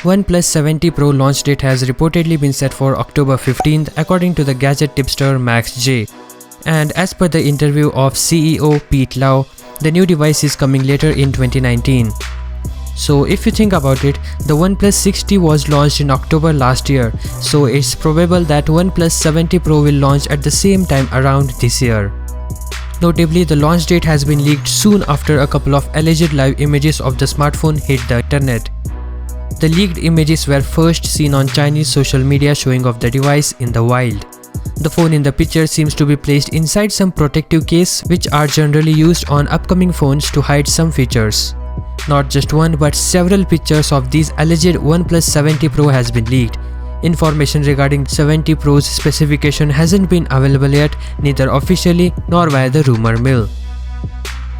OnePlus 70 Pro launch date has reportedly been set for October 15th according to the gadget tipster Max J. And as per the interview of CEO Pete Lau, the new device is coming later in 2019. So if you think about it, the OnePlus 60 was launched in October last year, so it's probable that OnePlus 70 Pro will launch at the same time around this year. Notably, the launch date has been leaked soon after a couple of alleged live images of the smartphone hit the internet. The leaked images were first seen on Chinese social media showing off the device in the wild. The phone in the picture seems to be placed inside some protective case which are generally used on upcoming phones to hide some features. Not just one but several pictures of these alleged OnePlus 70 Pro has been leaked. Information regarding 70 Pro's specification hasn't been available yet, neither officially nor via the rumor mill.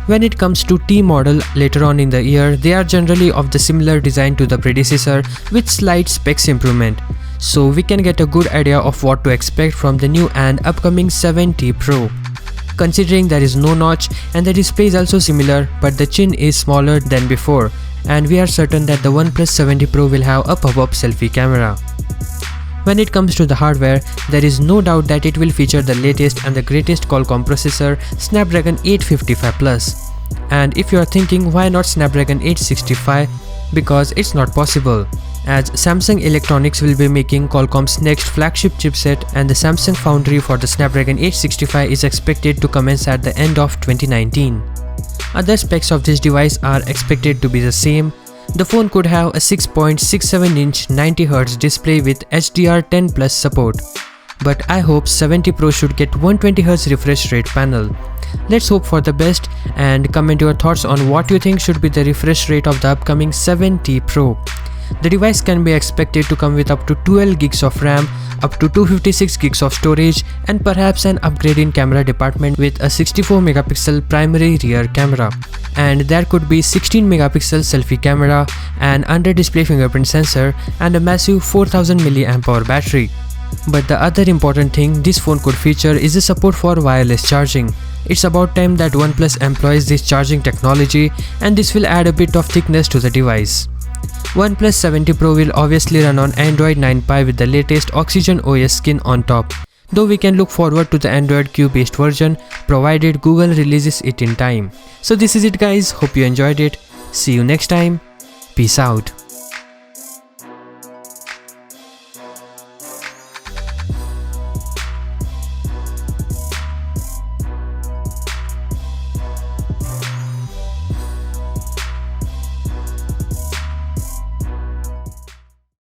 When it comes to T model later on in the year, they are generally of the similar design to the predecessor with slight specs improvement. So we can get a good idea of what to expect from the new and upcoming 70 Pro. Considering there is no notch and the display is also similar but the chin is smaller than before, and we are certain that the OnePlus 70 Pro will have a pop-up selfie camera. When it comes to the hardware, there is no doubt that it will feature the latest and the greatest Qualcomm processor Snapdragon 855 Plus. And if you are thinking why not Snapdragon 865, because it's not possible, as Samsung Electronics will be making Qualcomm's next flagship chipset and the Samsung foundry for the Snapdragon 865 is expected to commence at the end of 2019. Other specs of this device are expected to be the same. The phone could have a 6.67-inch 90Hz display with HDR10 Plus support. But I hope 70 Pro should get 120Hz refresh rate panel. Let's hope for the best and comment your thoughts on what you think should be the refresh rate of the upcoming 70 Pro. The device can be expected to come with up to 12 gigs of RAM, up to 256 gigs of storage, and perhaps an upgrade in camera department with a 64 megapixel primary rear camera. And there could be 16 megapixel selfie camera, an under-display fingerprint sensor, and a massive 4000 mAh battery. But the other important thing this phone could feature is the support for wireless charging. It's about time that OnePlus employs this charging technology, and this will add a bit of thickness to the device. OnePlus 70 Pro will obviously run on Android 9 Pie with the latest Oxygen OS skin on top, though we can look forward to the Android Q based version provided Google releases it in time. So this is it guys, hope you enjoyed it. See you next time. Peace out.